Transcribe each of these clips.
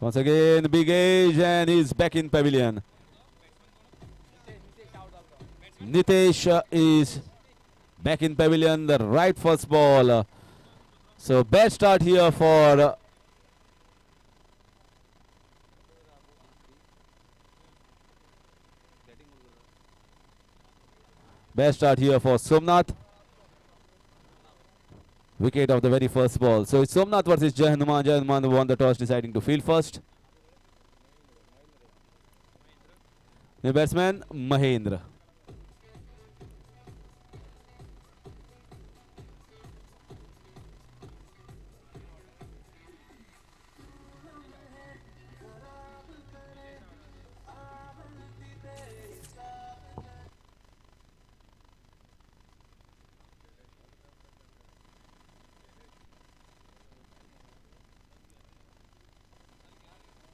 Once again, big age, and he's back in pavilion. Nitesh is back in pavilion, the right first ball. So bad start here for Somnath. Wicket of the very first ball. So it's Somnath versus Jai Hanuman. Jai Hanuman won the toss, deciding to field first. The batsman Mahendra.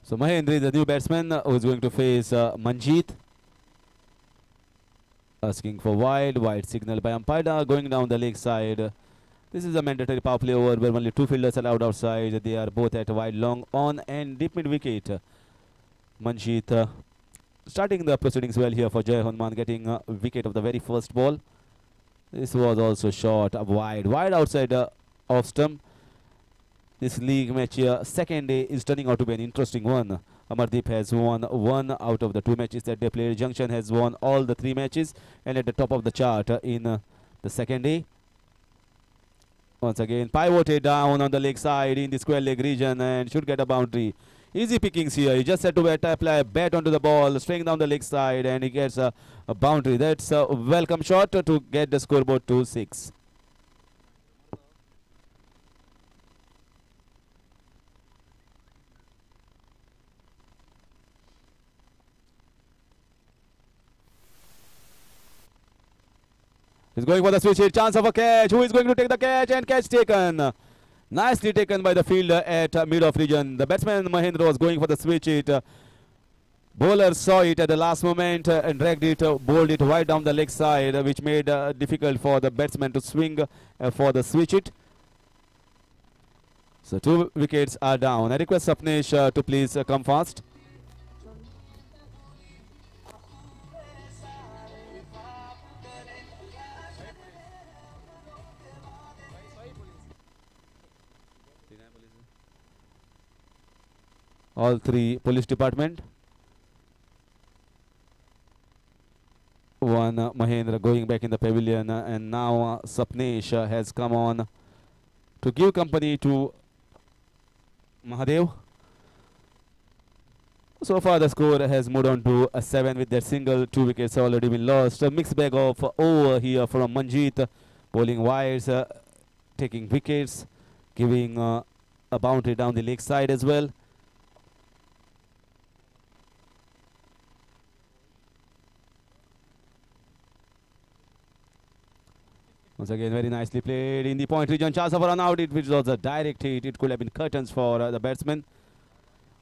So Mahendra is the new batsman who is going to face Manjeet. Asking for wide signal by umpire going down the leg side. This is a mandatory power play over where only two fielders allowed outside. They are both at wide, long, on and deep mid wicket. Manjeet starting the proceedings well here for Jai Hanuman, getting a wicket of the very first ball. This was also shot wide outside off stump. This league match second day is turning out to be an interesting one. Amardeep has won one out of the two matches that they played. Junction has won all the three matches and at the top of the chart in the second day. Once again, pivoted down on the leg side in the square leg region and should get a boundary. Easy pickings here. He just had to apply a bat onto the ball, string down the leg side, and he gets a boundary. That's a welcome shot to get the scoreboard to 6. He's going for the switch hit, chance of a catch. Who is going to take the catch? And catch taken. Nicely taken by the fielder at mid-off region. The batsman Mahendra was going for the switch hit. Bowler saw it at the last moment and dragged it, bowled it right down the leg side, which made difficult for the batsman to swing for the switch hit. So 2 wickets are down. I request Sapnesh to please come fast. All 3 police department. One Mahendra going back in the pavilion, and now Sapnesh has come on to give company to Mahadev. So far the score has moved on to a 7 with their single. 2 wickets have already been lost. A mixed bag of over here from Manjeet, bowling wides, taking wickets, giving a boundary down the leg side as well. Once again, very nicely played in the point region. Chance of a run out, which was a direct hit. It could have been curtains for the batsman.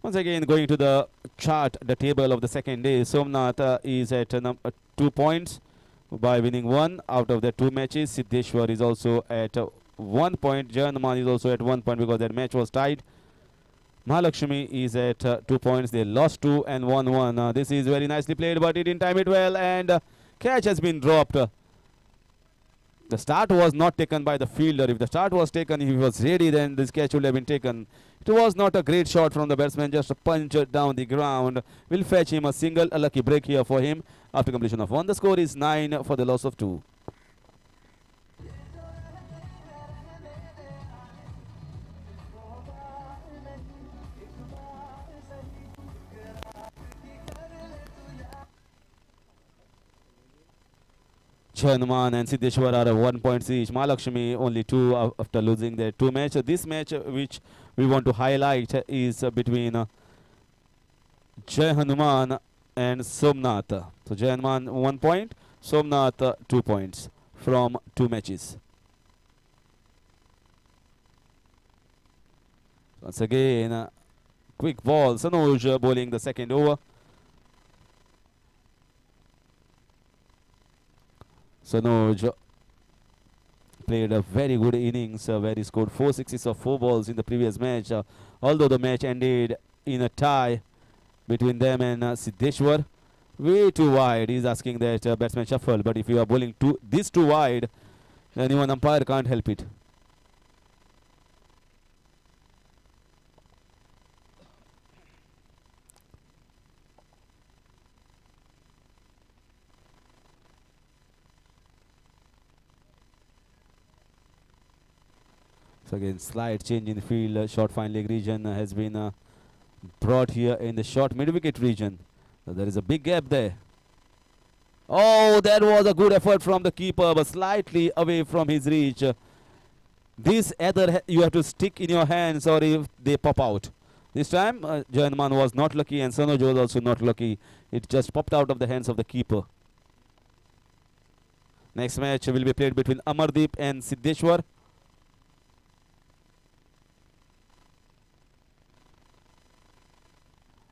Once again, going to the chart, the table of the second day, Somnath is at 2 points by winning 1 out of the 2 matches. Siddheshwar is also at 1 point. Jai Hanuman is also at 1 point because that match was tied. Mahalakshmi is at 2 points. They lost 2 and won 1. This is very nicely played, but he didn't time it well, and catch has been dropped. The start was not taken by the fielder. If the start was taken, if he was ready, then this catch would have been taken. It was not a great shot from the batsman, just a punch down the ground. Will fetch him a single, a lucky break here for him after completion of 1. The score is 9 for the loss of 2. Jai Hanuman and Siddheshwar are at 1 point each. Mahalakshmi only 2 after losing their 2 matches. This match which we want to highlight is between Jai Hanuman and Somnath. So Jai Hanuman 1 point, Somnath 2 points from 2 matches. Once again, quick ball. Sanuj bowling the second over. Sanuj played a very good innings where he scored 4 sixes of 4 balls in the previous match. Although the match ended in a tie between them and Siddheshwar. Way too wide. He's asking that batsman shuffle, but if you are bowling this too wide, then even umpire can't help it. So again, slight change in the field. Short fine leg region has been brought here in the short mid-wicket region. So there is a big gap there. Oh, that was a good effort from the keeper, but slightly away from his reach. This either you have to stick in your hands or if they pop out. This time, Jayanman was not lucky and Sanoj was also not lucky. It just popped out of the hands of the keeper. Next match will be played between Amardeep and Siddheshwar.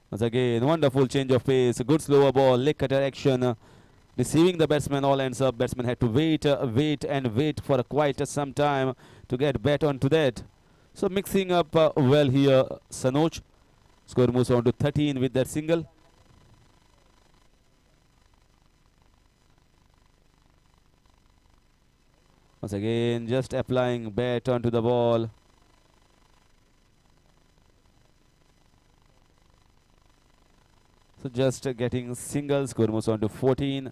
Once again, wonderful change of pace, good slower ball, leg cutter action. Deceiving the batsman all ends up. Batsman had to wait and wait for quite some time to get bat onto that. So mixing up well here, Sanoj. Score moves on to 13 with that single. Once again, just applying bat onto the ball. So just getting singles. Score moves on to 14.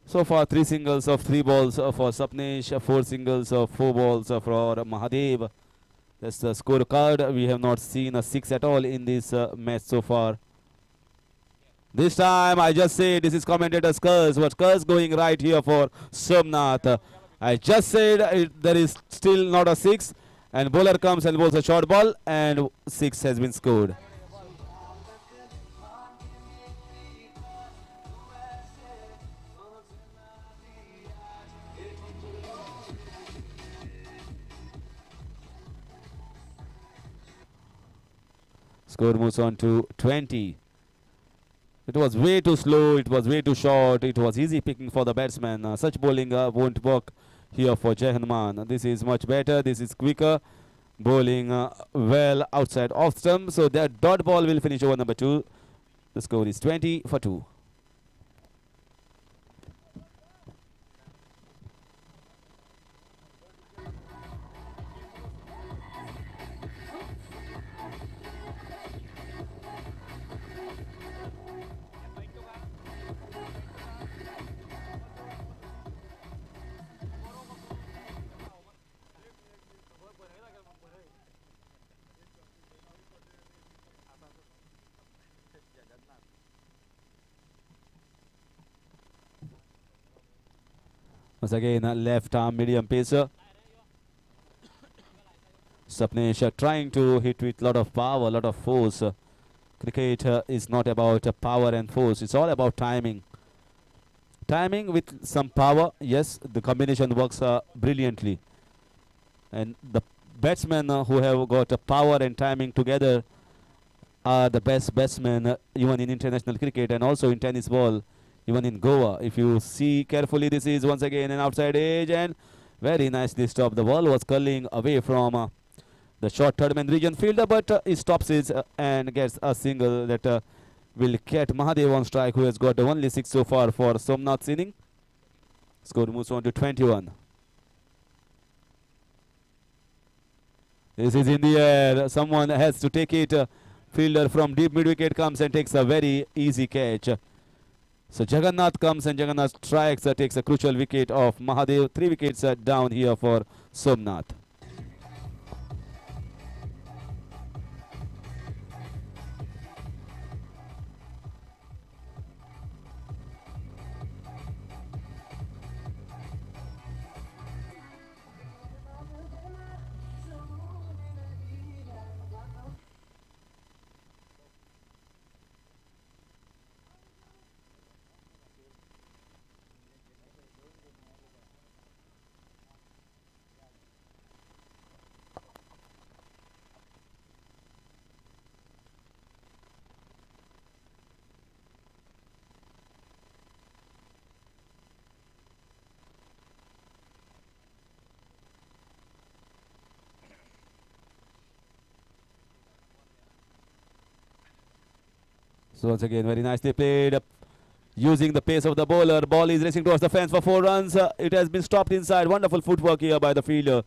So far, 3 singles of 3 balls for Sapnesh, 4 singles of 4 balls for Mahadev. That's the scorecard. We have not seen a 6 at all in this match so far. This time, I just say this is commentator's curse, but curse going right here for Somnath. I just said there is still not a 6, and bowler comes and bowls a short ball, and 6 has been scored. Score moves on to 20. It was way too slow, it was way too short, it was easy picking for the batsman. Such bowling won't work here for Jai Hanuman. This is much better, this is quicker. Bowling well outside off stump. So that dot ball will finish over number 2. The score is 20 for 2. Once again, left arm medium pacer. Sapnesh trying to hit with lot of power, lot of force. Cricket is not about power and force. It's all about timing. Timing with some power, yes, the combination works brilliantly. And the batsmen who have got power and timing together are the best batsmen even in international cricket and also in tennis ball. Even in Goa, if you see carefully, this is once again an outside edge and very nicely stopped. The ball was curling away from the short third man region fielder, but he stops it and gets a single that will get Mahadev on strike, who has got only 6 so far for Somnath's inning. Score moves on to 21. This is in the air. Someone has to take it. Fielder from deep mid wicket comes and takes a very easy catch. So Jagannath comes and Jagannath strikes, takes a crucial wicket of Mahadev. 3 wickets down here for Somnath. So once again, very nicely played. Using the pace of the bowler, ball is racing towards the fence for 4 runs. It has been stopped inside. Wonderful footwork here by the fielder,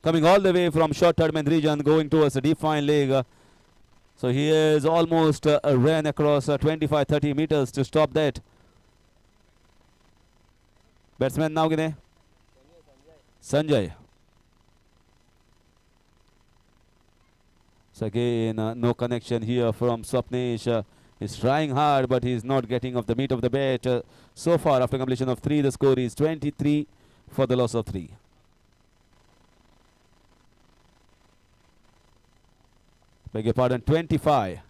coming all the way from short third man region, going towards the deep fine leg. So he is almost ran across 25-30 meters to stop that. Batsman now gine Sanjay. So again, no connection here from Swapnesh. He's trying hard, but he's not getting off the meat of the bat. So far, after completion of 3, the score is 23 for the loss of 3. Beg your pardon, 25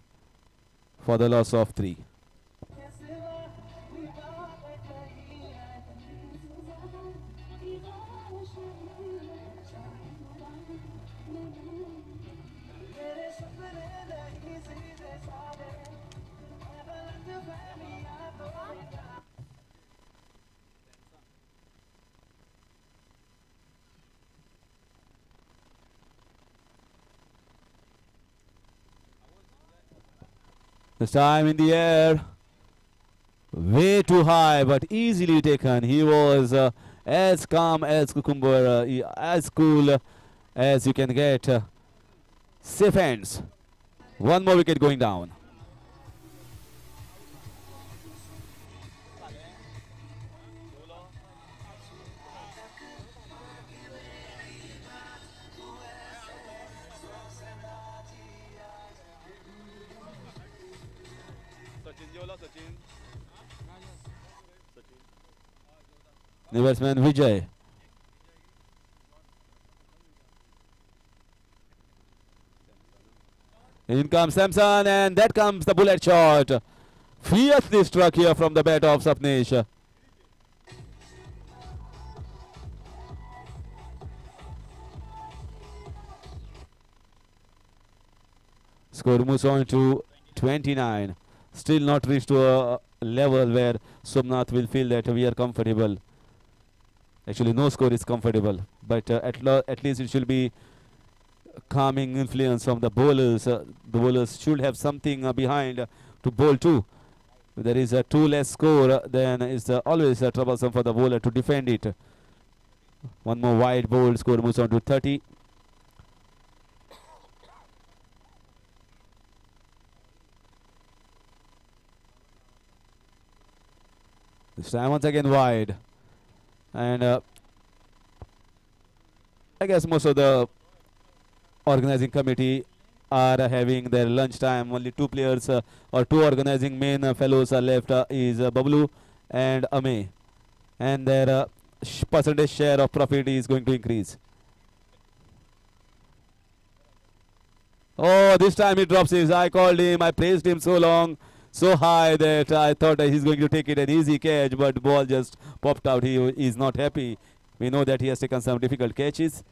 for the loss of 3. This time in the air, way too high, but easily taken. He was as calm as cucumber, as cool as you can get. Safe hands. One more wicket going down. The batsman Vijay. In comes Samson, and that comes the bullet shot. Fiercely struck here from the bat of Swapnesh. Score moves on to 29. Still not reached to a level where Somnath will feel that we are comfortable. Actually, no score is comfortable, but at least it should be calming influence from the bowlers. The bowlers should have something behind to bowl to. If there is a 2 less score, then it's always troublesome for the bowler to defend it. One more wide bowl, score moves on to 30. This time once again wide. And I guess most of the organizing committee are having their lunch time. Only 2 players or 2 organizing main fellows are left is Bablu and Ame. And their percentage share of profit is going to increase. Oh, this time he drops his. I called him. I praised him so long, so high that I thought that he's going to take it an easy catch, but ball just popped out. He is not happy. We know that he has taken some difficult catches,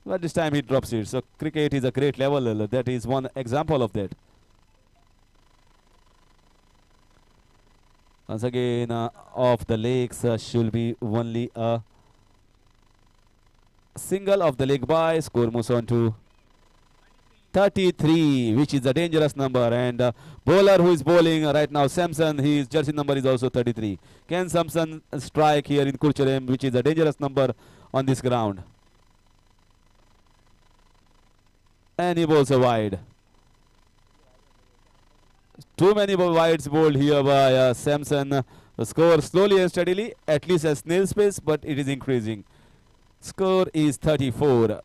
but this time he drops it. So cricket is a great level. That is one example of that. Once again, off the legs should be only a single of the leg by. Score moves on to 33, which is a dangerous number, and bowler who is bowling right now, Samson, his jersey number is also 33. Can Samson strike here in Kurcherem, which is a dangerous number on this ground? And he bowls a wide. Too many wides bowled here by Samson. The score slowly and steadily, at least a snail's pace, but it is increasing. Score is 34.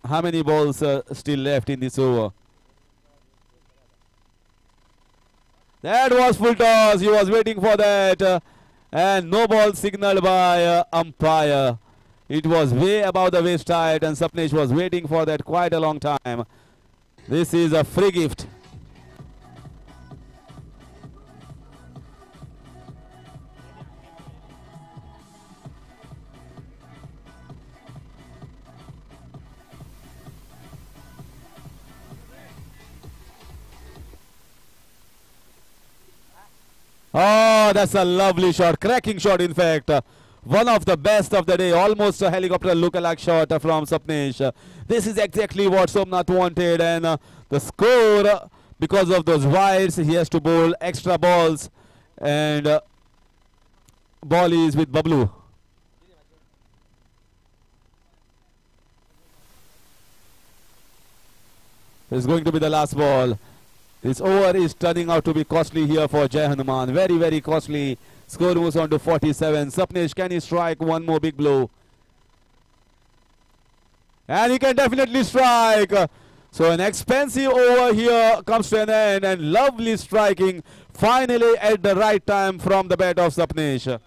How many balls still left in this over? That was full toss. He was waiting for that. And no ball signaled by umpire. It was way above the waist height, and Swapnesh was waiting for that quite a long time. This is a free gift. Oh, that's a lovely shot, cracking shot in fact. One of the best of the day, almost a helicopter look-alike shot from Swapnesh. This is exactly what Somnath wanted, and the score because of those wides, he has to bowl extra balls, and ball is with Bablu. It's going to be the last ball. This over is turning out to be costly here for Jai Hanuman. Very, very costly. Score moves on to 47. Sapnesh, can he strike one more big blow? And he can definitely strike. So an expensive over here comes to an end, and lovely striking finally at the right time from the bat of Sapnesh.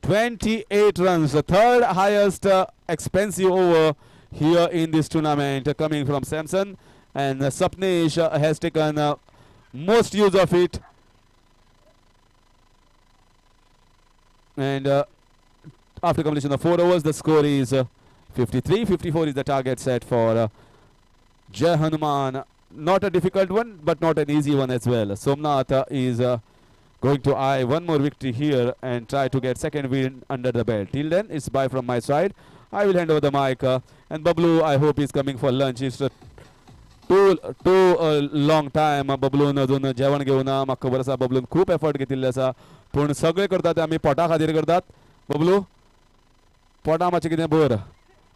28 runs, the third highest expensive over here in this tournament coming from Samson, and Sapnesh has taken most use of it. And after completion of 4 overs, the score is 53. 54 is the target set for Jai Hanuman. Not a difficult one, but not an easy one as well. Somnath is going to eye one more victory here and try to get second win under the belt. Till then, it's bye from my side. I will hand over the mic. And Bablu, I hope he's coming for lunch. It's too long time. Bablu अजून जेवण घेऊन म्हाका खबर आसा बबलून खूप effort घेतिल्ले आसा, पूण सगळे करतात ते आमी पोटा खातीर करतात. बबलू, पोटा मातशें कितें भर.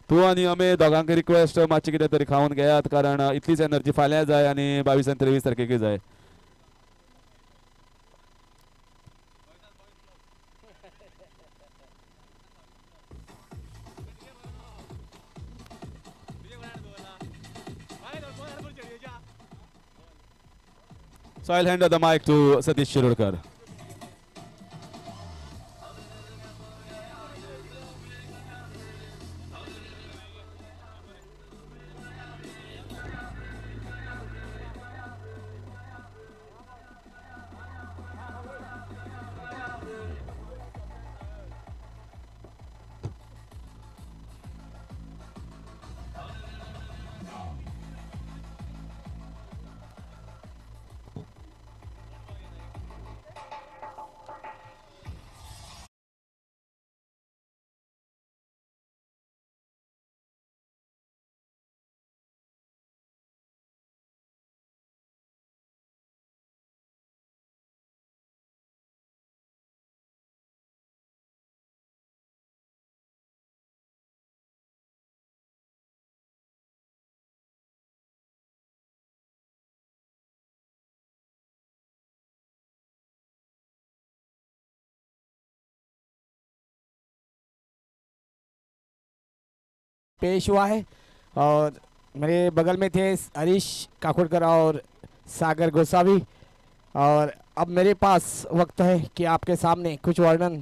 तूं आनी आमी दोगांक रिक्वेस्ट मातशें कितें तरी खावन घेयात, कारण इतलीच एनर्जी फाल्यां जाय आनी 22 आनी 23 तारखेक जाय. So I'll hand over the mic to Satish Shirudkar. पेश हुआ है और मेरे बगल में थे हरीश काकुड़कर और सागर गोसावी, और अब मेरे पास वक्त है कि आपके सामने कुछ वर्णन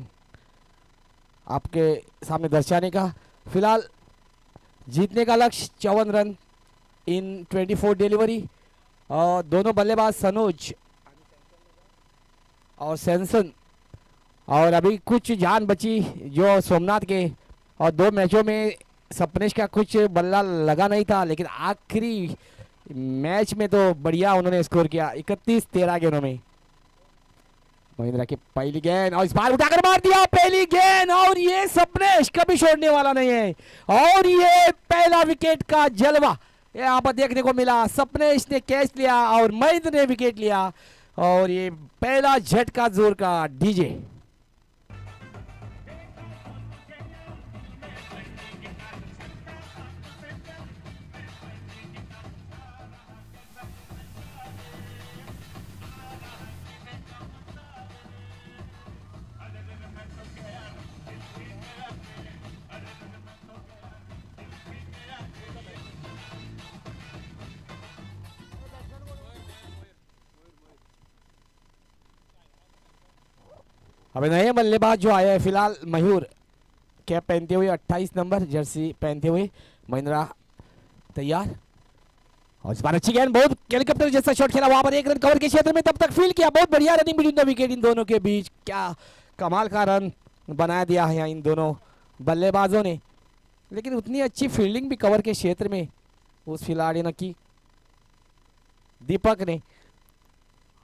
आपके सामने दर्शाने का। फिलहाल जीतने का लक्ष्य 54 रन इन 24 डिलीवरी, और दोनों बल्लेबाज सनोज और सैमसन, और अभी कुछ जान बची जो सोमनाथ के, और 2 मैचों में सपनेश का कुछ बल्ला लगा नहीं था, लेकिन आखिरी मैच में तो बढ़िया उन्होंने स्कोर किया 31-13 गेंदों में। महिंद्रा की पहली गेंद और इस बार उठाकर मार दिया पहली गेंद, और ये सपनेश कभी छोड़ने वाला नहीं है, और ये पहला विकेट का जलवा यहाँ पर देखने को मिला। सपनेश ने कैच लिया और महिंद्र ने विकेट लिया, और ये पहला झटका जोर का डीजे। अभी नए बल्लेबाज जो आया है फिलहाल मयूर, कैप पहनते हुए 28 नंबर जर्सी पहनते हुए। महिंद्रा तैयार, और इस बार अच्छी गेंद, बहुत हेलीकॉप्टर जैसा शॉट खेला वहां पर, 1 रन कवर के क्षेत्र में तब तक फील्ड किया, बहुत बढ़िया रनिंग बिटवीन द विकेट इन दोनों के बीच। क्या कमाल का रन बना दिया है इन दोनों बल्लेबाजों ने, लेकिन उतनी अच्छी फील्डिंग भी कवर के क्षेत्र में उस खिलाड़ी ने की, दीपक ने।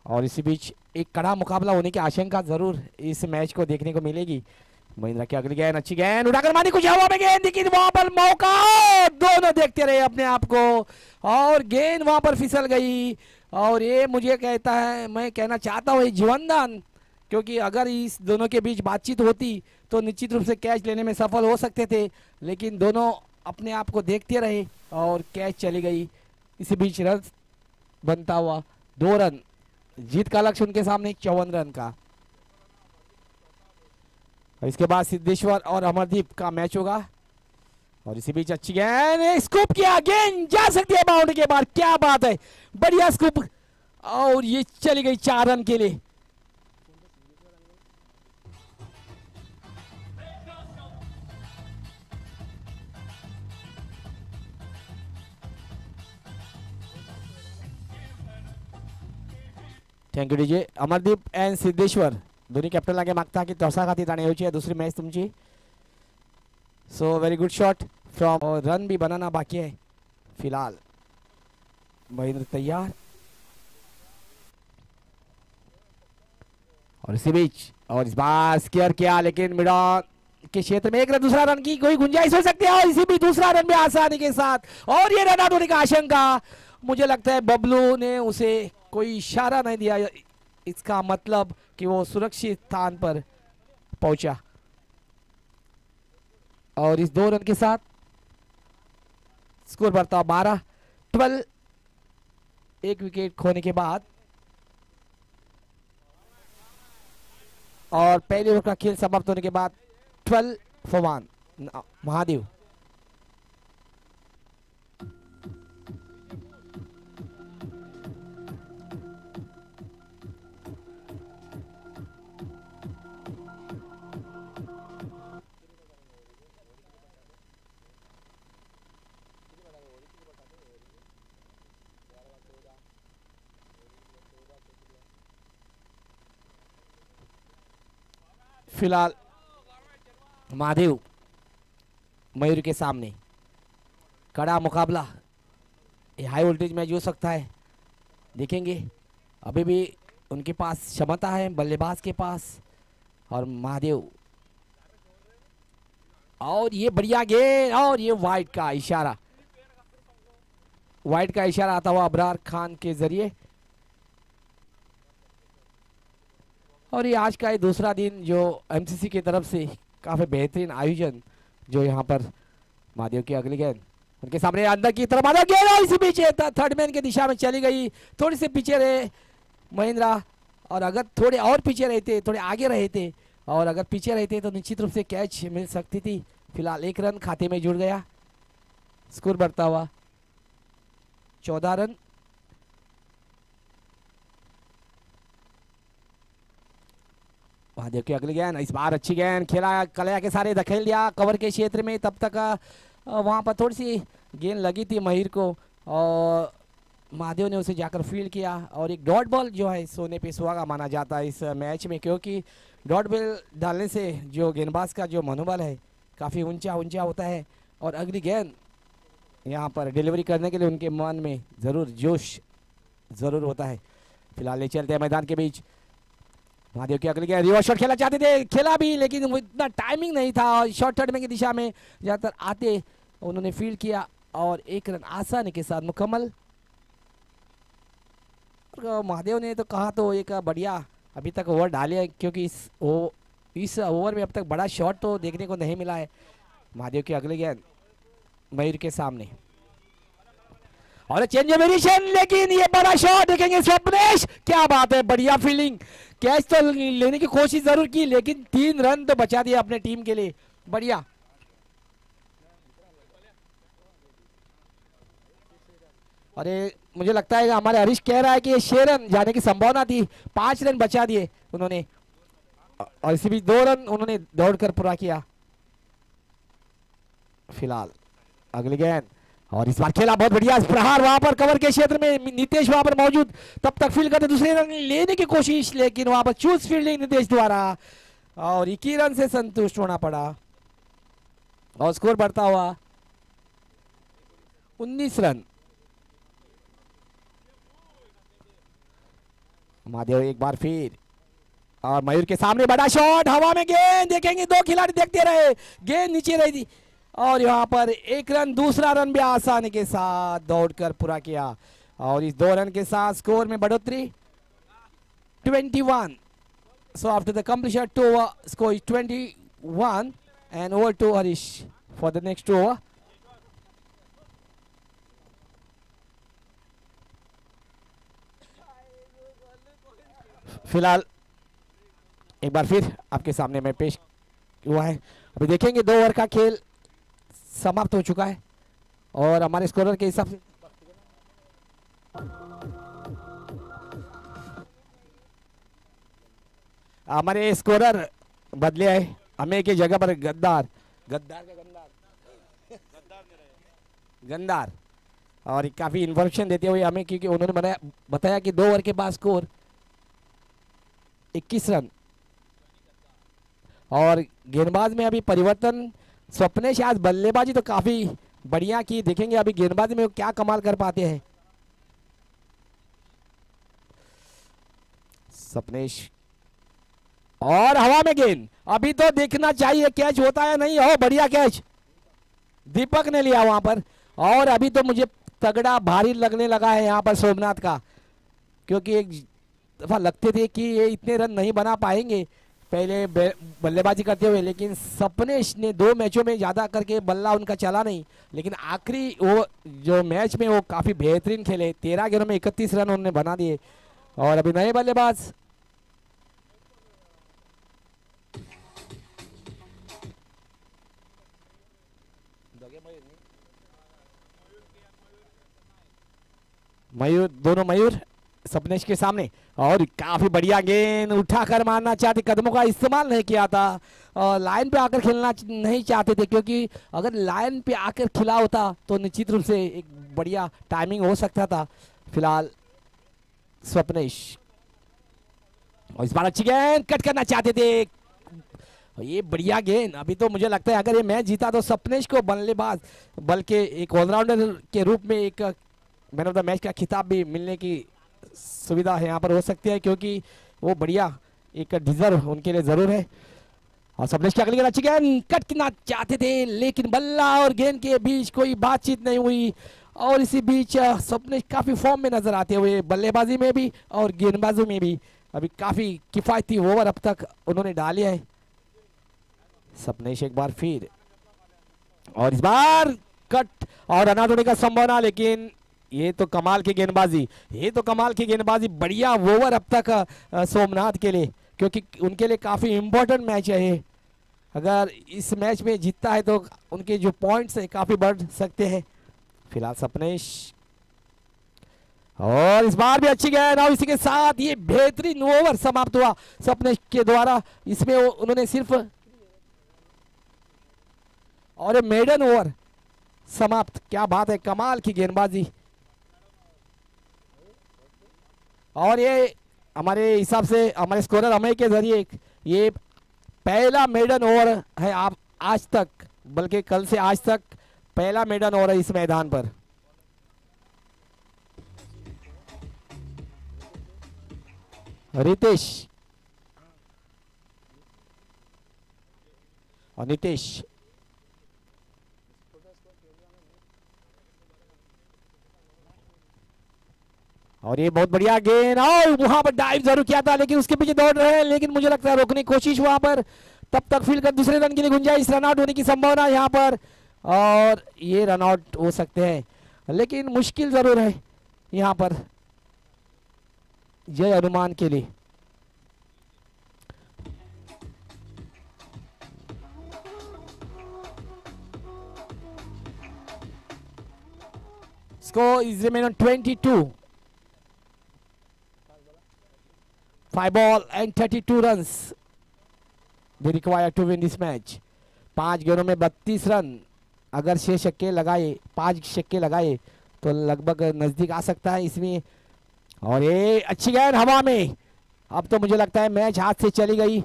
और इसी बीच एक कड़ा मुकाबला होने की आशंका जरूर इस मैच को देखने को मिलेगी। महिंद्रा की अगली गेंद, अच्छी गेंद उठाकर मानी, कुछ हवा में गेंद दिखी, वहां पर मौका, दोनों देखते रहे अपने आप को, और गेंद वहां पर फिसल गई, और ये मुझे कहता है, मैं कहना चाहता हूँ ये जीवनदान, क्योंकि अगर इस दोनों के बीच बातचीत होती तो निश्चित रूप से कैच लेने में सफल हो सकते थे, लेकिन दोनों अपने आप को देखते रहे और कैच चली गई। इसी बीच रन बनता हुआ 2 रन, जीत का लक्ष्य उनके सामने 54 रन का। इसके बाद सिद्धेश्वर और अमरदीप का मैच होगा। और इसी बीच अच्छी गेंद, स्कूप किया, गेंद जा सकती है बाउंड्री के बाहर, क्या बात है, बढ़िया स्कूप, और ये चली गई 4 रन के लिए। Thank you DJ. Amardeep and Siddheshwar दोन्ही कॅप्टनला मागता की तसा खाती जाण्याची आहे दुसरी मॅच तुमची। So very good shot from, और रन भी बनाना बाकी है फिलहाल। महेंद्र तैयार, और इसी बीच और इस बार स्केयर किया, लेकिन मिडॉन के क्षेत्र में 1 रन, दूसरा रन की कोई गुंजाइश हो सकती है, और इसी बीच दूसरा रन भी आसानी के साथ, और ये रन आउट होने का आशंका। मुझे लगता है बबलू ने उसे कोई इशारा नहीं दिया, इसका मतलब कि वो सुरक्षित स्थान पर पहुंचा। और इस 2 रन के साथ स्कोर बढ़ता 12-12। 1 विकेट खोने के बाद और पहले ओवर का खेल समाप्त होने के बाद 12 for 1 महादेव। फिलहाल महादेव मयूर के सामने कड़ा मुकाबला, ये हाई वोल्टेज मैच हो सकता है, देखेंगे। अभी भी उनके पास क्षमता है बल्लेबाज के पास, और महादेव, और ये बढ़िया गेंद, और ये वाइड का इशारा, वाइड का इशारा आता हुआ अबरार खान के जरिए। और ये आज का ये दूसरा दिन जो एमसीसी की तरफ से काफी बेहतरीन आयोजन जो यहाँ पर। महादेव की अगली गेंद उनके सामने अंदर की तरफ आधा गेंद, और इसी पीछे थर्ड मैन की दिशा में चली गई, थोड़ी से पीछे रहे महेंद्रा, और अगर थोड़े और पीछे रहते, थोड़े आगे रहते, और अगर पीछे रहते तो निश्चित रूप से कैच मिल सकती थी। फिलहाल 1 रन खाते में जुड़ गया, स्कोर बढ़ता हुआ 14 रन। महादेव की अगली गेंद, इस बार अच्छी गेंद खेला, कलया के सारे धकेल दिया कवर के क्षेत्र में, तब तक वहां पर थोड़ी सी गेंद लगी थी महिर को, और महादेव ने उसे जाकर फील्ड किया। और एक डॉट बॉल जो है सोने पे सुहागा माना जाता है इस मैच में, क्योंकि डॉट बॉल डालने से जो गेंदबाज का जो मनोबल है काफ़ी ऊंचा होता है, और अगली गेंद यहाँ पर डिलीवरी करने के लिए उनके मन में ज़रूर जोश ज़रूर होता है। फिलहाल ले चलते हैं मैदान के बीच। महादेव की अगली गेंद, रिवर्स शॉट खेला चाहते थे, खेला भी, लेकिन वो इतना टाइमिंग नहीं था, शॉर्ट थर्ड में की दिशा में ज़्यादातर आते उन्होंने फील्ड किया, और 1 रन आसानी के साथ मुकम्मल। महादेव ने तो कहा तो एक बढ़िया अभी तक ओवर डाले, क्योंकि इस ओवर में अब तक बड़ा शॉट तो देखने को नहीं मिला है। महादेव की अगली गेंद मयूर के सामने, और चेंज ऑफ वेरिएशन, लेकिन ये बड़ा शॉट देखेंगे स्वप्नेश, क्या बात है, बढ़िया फील्डिंग, कैच तो लेने की कोशिश जरूर की, लेकिन 3 रन तो बचा दिया अपने टीम के लिए, बढ़िया। अरे मुझे लगता है हमारे हरीश कह रहा है कि ये 6 रन जाने की संभावना थी, 5 रन बचा दिए उन्होंने, और इसी बीच 2 रन उन्होंने दौड़कर पूरा किया। फिलहाल अगली गेंद, और इस बार खेला बहुत बढ़िया प्रहार, वहां पर कवर के क्षेत्र में नितेश वहां पर मौजूद, तब तक फील्ड करते दूसरे रन लेने की कोशिश, लेकिन वहां पर चूज फील्डिंग नितेश द्वारा, और 21 रन से संतुष्ट होना पड़ा, और स्कोर बढ़ता हुआ 19 रन। महादेव एक बार फिर, और मयूर के सामने बड़ा शॉट, हवा में गेंद, देखेंगे 2 खिलाड़ी देखते रहे, गेंद नीचे रही थी, और यहाँ पर 1 रन, दूसरा रन भी आसानी के साथ दौड़कर पूरा किया। और इस 2 रन के साथ स्कोर में बढ़ोतरी 21. So after the completion 2 over, score is 21 and over to Harish for the next over. फिलहाल एक बार फिर आपके सामने में पेश हुआ है. अभी देखेंगे 2 ओवर का खेल समाप्त हो चुका है और हमारे स्कोरर के हिसाब से हमारे स्कोरर बदले आए. हमें की जगह पर गद्दार गंदार और काफी इन्फॉर्मेशन देते हुए हमें, क्योंकि उन्होंने बताया कि 2 ओवर के बाद स्कोर 21 रन. और गेंदबाज में अभी परिवर्तन. स्वप्नेश आज बल्लेबाजी तो काफी बढ़िया की. देखेंगे अभी गेंदबाजी में वो क्या कमाल कर पाते हैं. स्वप्नेश और हवा में गेंद. अभी तो देखना चाहिए कैच होता है नहीं. हो बढ़िया कैच दीपक ने लिया वहां पर. और अभी तो मुझे तगड़ा भारी लगने लगा है यहाँ पर सोमनाथ का, क्योंकि एक दफा लगते थे कि ये इतने रन नहीं बना पाएंगे पहले बल्लेबाजी करते हुए, लेकिन सपनेश ने 2 मैचों में ज्यादा करके बल्ला उनका चला नहीं, लेकिन आखिरी वो जो मैच में वो काफी बेहतरीन खेले. 13 गेंदों में 31 रन उन्होंने बना दिए. और अभी नए बल्लेबाज मयूर, दोनों मयूर सपनेश के सामने. और काफी बढ़िया गेंद उठाकर मारना चाहते, कदमों का इस्तेमाल नहीं किया था और लाइन पे आकर खेलना नहीं चाहते थे, क्योंकि अगर लाइन पे आकर खिला होता तो निश्चित रूप से एक बढ़िया टाइमिंग हो सकता था. फिलहाल स्वप्नेश और इस बार अच्छी गेंद कट करना चाहते थे. ये बढ़िया गेंद. अभी तो मुझे लगता है अगर ये मैच जीता तो सपनेश को बल्लेबाज बल्कि एक ऑलराउंडर के रूप में एक मैन ऑफ द मैच का खिताब भी मिलने की सुविधा है यहाँ पर हो सकती है, क्योंकि वो बढ़िया एक डिजर्व उनके लिए जरूर है. और सपनेश की अगली गेंद अच्छी गेंद कट करना चाहते थे, लेकिन बल्ला और गेंद के बीच कोई बातचीत नहीं हुई. और इसी बीच सपनेश काफी फॉर्म में नजर आते हुए बल्लेबाजी में भी और गेंदबाजी में भी. अभी काफी किफायती ओवर अब तक उन्होंने डाले हैं. सपनेश एक बार फिर और इस बार कट और रन आउट होने का संभावना, लेकिन ये तो कमाल की गेंदबाजी, ये तो कमाल की गेंदबाजी. बढ़िया ओवर अब तक सोमनाथ के लिए, क्योंकि उनके लिए काफी इंपॉर्टेंट मैच है ये. अगर इस मैच में जीतता है तो उनके जो पॉइंट्स है काफी बढ़ सकते हैं. फिलहाल सपनेश और इस बार भी अच्छी गेंद. और इसी के साथ ये बेहतरीन ओवर समाप्त हुआ सपनेश के द्वारा. इसमें उन्होंने सिर्फ और मेडन ओवर समाप्त. क्या बात है, कमाल की गेंदबाजी. और ये हमारे हिसाब से हमारे स्कोरर अमय के जरिए ये पहला मेडन ओवर है आप आज तक, बल्कि कल से आज तक पहला मेडन ओवर है इस मैदान पर. रितेश और नितेश और ये बहुत बढ़िया गेंद. और वहां पर डाइव जरूर किया था, लेकिन उसके पीछे दौड़ रहे हैं, लेकिन मुझे लगता है रोकने की कोशिश वहां पर. तब तक फील्ड कर दूसरे रन के लिए गुंजाइश, रन आउट होने की संभावना यहां पर. और ये रन आउट हो सकते हैं, लेकिन मुश्किल जरूर है यहां पर जय हनुमान के लिए. Score is remain on 22. 5 ball and 32 runs they require to win this match. 5 गेंदों में 32 रन. अगर 6 छक्के लगाए, 5 छक्के लगाए तो लगभग नजदीक आ सकता है इसमें. और ये अच्छी गेंद हवा में. अब तो मुझे लगता है मैच हाथ से चली गई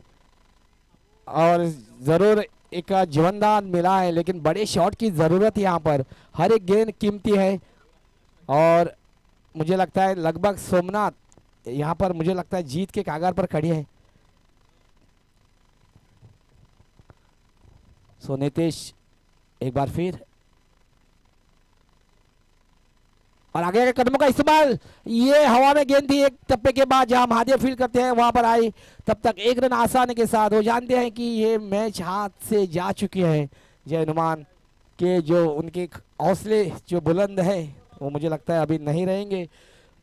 और जरूर एक जीवनदान मिला है, लेकिन बड़े शॉट की जरूरत है यहाँ पर. हर एक गेंद कीमती है और मुझे लगता है लगभग सोमनाथ यहाँ पर मुझे लगता है जीत के कागार पर खड़ी है. सो नितेश एक बार फिर और आगे के कदमों का इस्तेमाल, ये हवा में गेंद थी एक टप्पे के बाद जहां महादेव फील्ड करते हैं वहां पर आई, तब तक एक रन आसानी के साथ। वो जानते हैं कि ये मैच हाथ से जा चुके हैं जय हनुमान के, जो उनके हौसले जो बुलंद है वो मुझे लगता है अभी नहीं रहेंगे,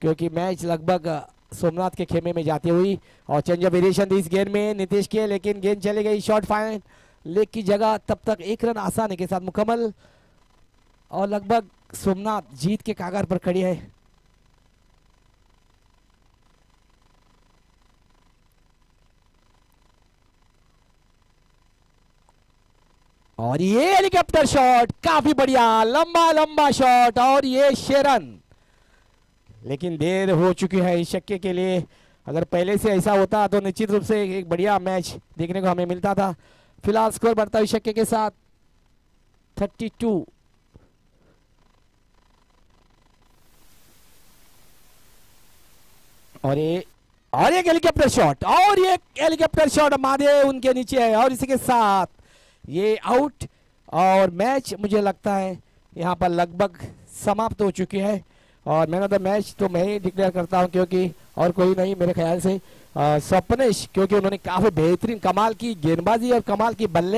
क्योंकि मैच लगभग सोमनाथ के खेमे में जाती हुई। और चेंज ऑफ वेरिएशन थी इस गेंद में नीतीश के, लेकिन गेंद चली गई शॉर्ट फाइन लेग की जगह। तब तक एक रन आसानी के साथ मुकम्मल और लगभग सोमनाथ जीत के कागार पर खड़ी है। और ये हेलीकॉप्टर शॉट काफी बढ़िया, लंबा लंबा शॉट और ये 6 रन, लेकिन देर हो चुकी है इस छक्के के लिए। अगर पहले से ऐसा होता तो निश्चित रूप से एक बढ़िया मैच देखने को हमें मिलता था। फिलहाल स्कोर बढ़ता हुआ छक्के के साथ 32। और ये हेलीकॉप्टर शॉट, और ये हेलीकॉप्टर शॉट महादेव उनके नीचे है, और इसी के साथ ये आउट। और मैच मुझे लगता है यहाँ पर लगभग समाप्त हो चुकी है। और मैन ऑफ द मैच तो मैं ही डिक्लेयर करता हूँ, क्योंकि और कोई नहीं मेरे ख्याल से स्वप्नेश, क्योंकि उन्होंने काफी बेहतरीन कमाल की गेंदबाजी और कमाल की बल्ले